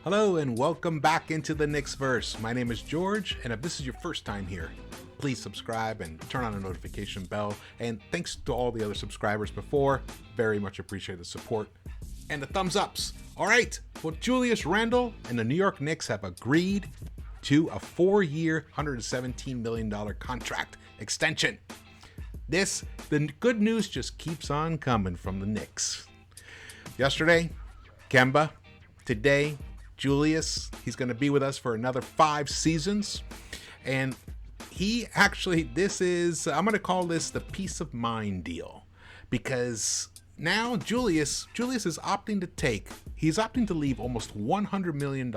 Hello and welcome back into the Knicks-Verse. My name is George, and if this is your first time here, please subscribe and turn on the notification bell. And thanks to all the other subscribers before. Very much appreciate the support and the thumbs ups. All right, well, Julius Randle and the New York Knicks have agreed to a 4-year, $117 million contract extension. The good news just keeps on coming from the Knicks. Yesterday, Kemba. Today, Julius. He's going to be with us for another 5 seasons. And he actually, I'm going to call this the peace of mind deal. Because now Julius is opting to leave almost $100 million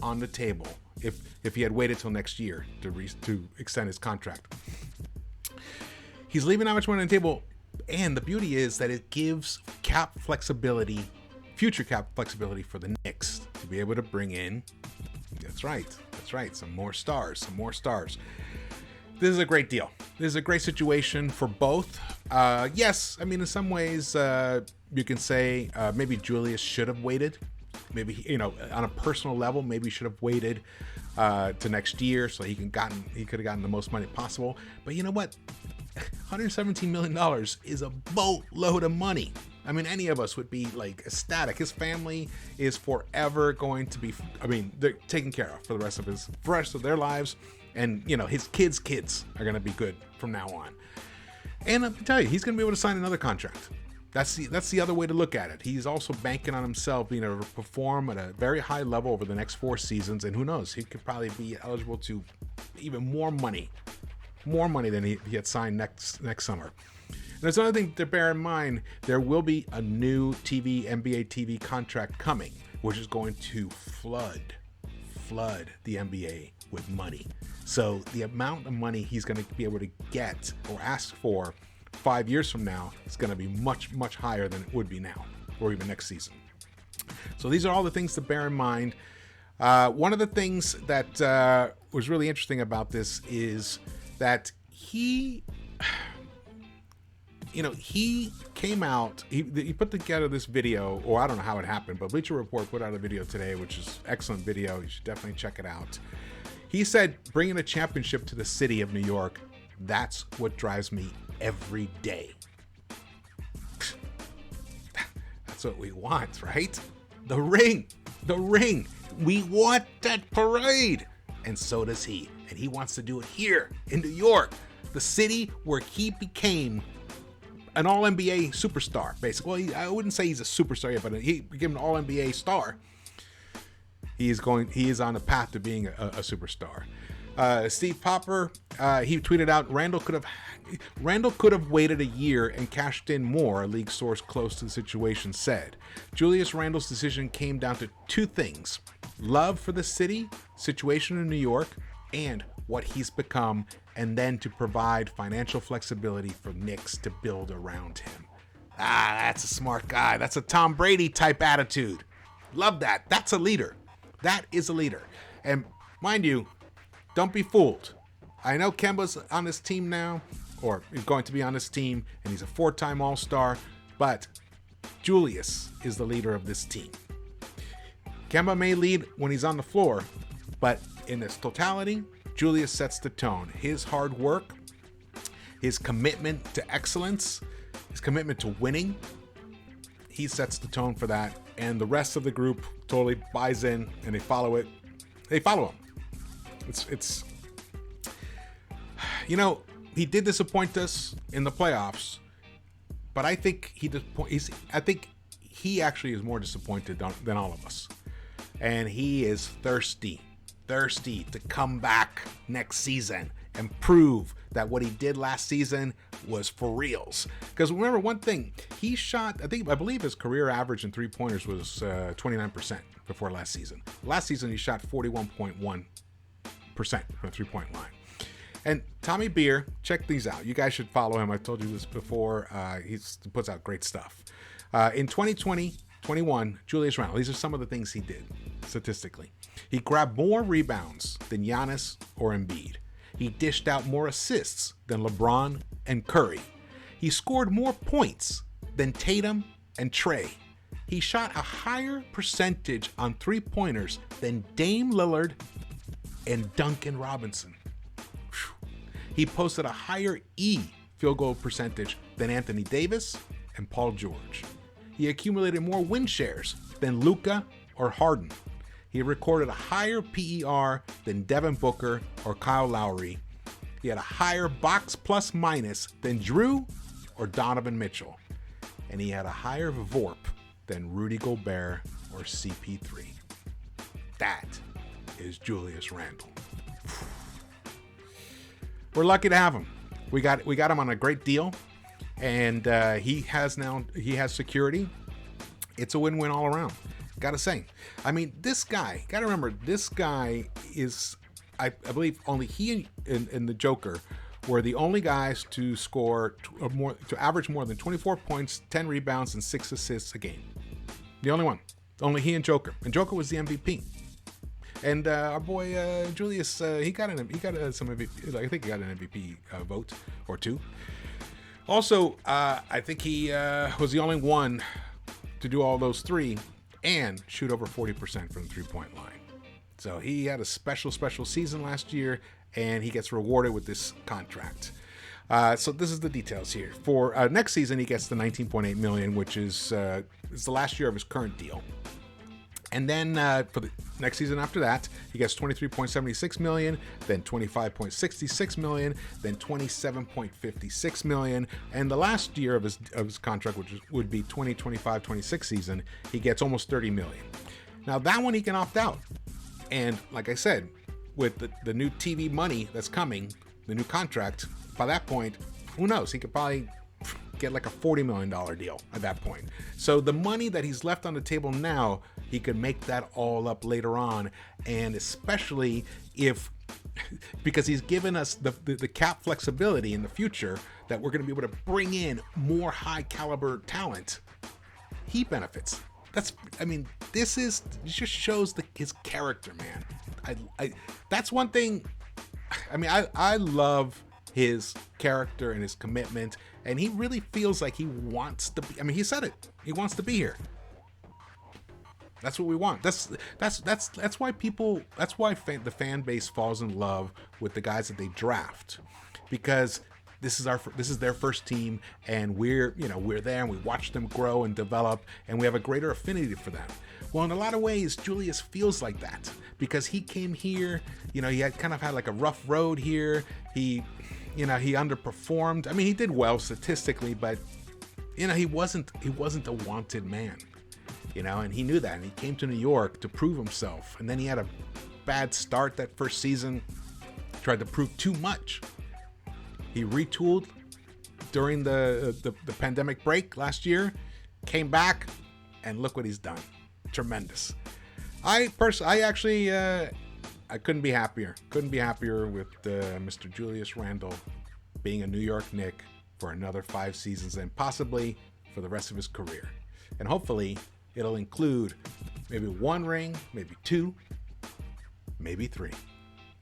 on the table if he had waited till next year to extend his contract. He's leaving that much money on the table, and the beauty is that it gives future cap flexibility for the Knicks to be able to bring in, that's right, some more stars. This is a great deal. This is a great situation for both. Yes, I mean, in some ways, you can say maybe Julius should have waited. Maybe, on a personal level, maybe he should have waited to next year so he could have gotten the most money possible. But you know what? $117 million is a boatload of money. I mean, any of us would be like ecstatic. His family is forever going to be, they're taken care of for the rest of their lives. And, his kids are going to be good from now on. And let me tell you, he's going to be able to sign another contract. That's the other way to look at it. He's also banking on himself being able to perform at a very high level over the next 4 seasons. And who knows, he could probably be eligible to even more money than he had signed next summer. And there's another thing to bear in mind. There will be a new NBA TV contract coming, which is going to flood the NBA with money. So the amount of money he's going to be able to get or ask for 5 years from now is going to be much, much higher than it would be now or even next season. So these are all the things to bear in mind. One of the things that was really interesting about this is that he came out, he put together this video, or I don't know how it happened, but Bleacher Report put out a video today, which is excellent video. You should definitely check it out. He said, bringing a championship to the city of New York, that's what drives me every day. That's what we want, right? The ring. We want that parade. And so does he. And he wants to do it here in New York, the city where he became an all-NBA superstar, basically. Well, I wouldn't say he's a superstar yet, but he became an all-NBA star. He is on the path to being a superstar. Steve Popper, he tweeted out, Randle could have waited a year and cashed in more, a league source close to the situation said. Julius Randle's decision came down to 2 things: love for the city, situation in New York, and what he's become, and then to provide financial flexibility for Knicks to build around him. That's a smart guy. That's a Tom Brady type attitude. Love that. That's a leader. That is a leader. And mind you, don't be fooled. I know Kemba's on this team now, or is going to be on this team, and he's a 4-time All-Star, but Julius is the leader of this team. Kemba may lead when he's on the floor, but in its totality, Julius sets the tone. His hard work, his commitment to excellence, his commitment to winning, he sets the tone for that, and the rest of the group totally buys in, and they follow it. They follow him. It's he did disappoint us in the playoffs, but I think he actually is more disappointed than all of us, and he is thirsty to come back next season and prove that what he did last season was for reals. Because remember one thing, he shot, I believe his career average in 3-pointers was 29% before last season. Last season he shot 41.1% from the 3-point line. And Tommy Beer, check these out. You guys should follow him. I told you this before. He puts out great stuff. In 2020-21, Julius Randle, these are some of the things he did statistically. He grabbed more rebounds than Giannis or Embiid. He dished out more assists than LeBron and Curry. He scored more points than Tatum and Trey. He shot a higher percentage on three-pointers than Dame Lillard and Duncan Robinson. He posted a higher field goal percentage than Anthony Davis and Paul George. He accumulated more win shares than Luka or Harden. He recorded a higher PER than Devin Booker or Kyle Lowry. He had a higher box plus minus than Drew or Donovan Mitchell. And he had a higher VORP than Rudy Gobert or CP3. That is Julius Randle. We're lucky to have him. We got him on a great deal, and he has security. It's a win-win all around. Gotta say. I mean, this guy, gotta remember, this guy is, I believe, only he and the Joker were the only guys to average more than 24 points, 10 rebounds, and 6 assists a game. The only one. Only he and Joker. And Joker was the MVP. And our boy Julius, he got some MVP. I think he got an MVP vote or two. Also, I think he was the only one to do all those three and shoot over 40% from the three-point line. So he had a special season last year, and he gets rewarded with this contract. So this is the details here. For next season, he gets the $19.8 million, which is the last year of his current deal. And then for the next season after that, he gets $23.76 million, then $25.66 million, then $27.56 million. And the last year of his contract, which would be 2025-26 season, he gets almost $30 million. Now that one he can opt out. And like I said, with the new TV money that's coming, the new contract, by that point, who knows? He could probably get like a $40 million deal at that point. So the money that he's left on the table now, he could make that all up later on. And especially because he's given us the cap flexibility in the future that we're going to be able to bring in more high caliber talent, he benefits. This just shows his character, man. That's one thing. I love his character and his commitment, and he really feels like he wants to be. He said it. He wants to be here. That's what we want. That's why the fan base falls in love with the guys that they draft, because this is their first team, and we're there and we watch them grow and develop, and we have a greater affinity for them. Well, in a lot of ways, Julius feels like that because he came here. He had kind of had like a rough road here. He underperformed. He did well statistically, but he wasn't a wanted man. And he knew that, and he came to New York to prove himself. And then he had a bad start that first season, tried to prove too much. He retooled during the pandemic break last year, came back, and look what he's done. Tremendous. I couldn't be happier. Couldn't be happier with Mr. Julius Randle being a New York Knick for another 5 seasons and possibly for the rest of his career. And hopefully it'll include maybe 1 ring, maybe 2, maybe 3.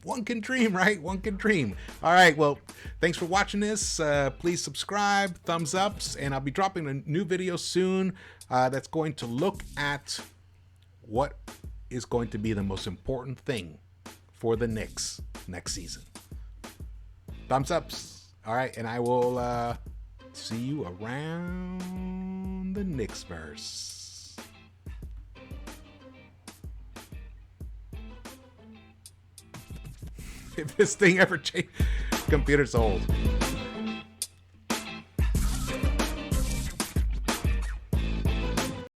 One can dream, right? One can dream. All right. Well, thanks for watching this. Please subscribe, thumbs ups, and I'll be dropping a new video soon that's going to look at what is going to be the most important thing for the Knicks next season. Thumbs ups. All right. And I will see you around the Knicks-Verse. If this thing ever changes, computer's old.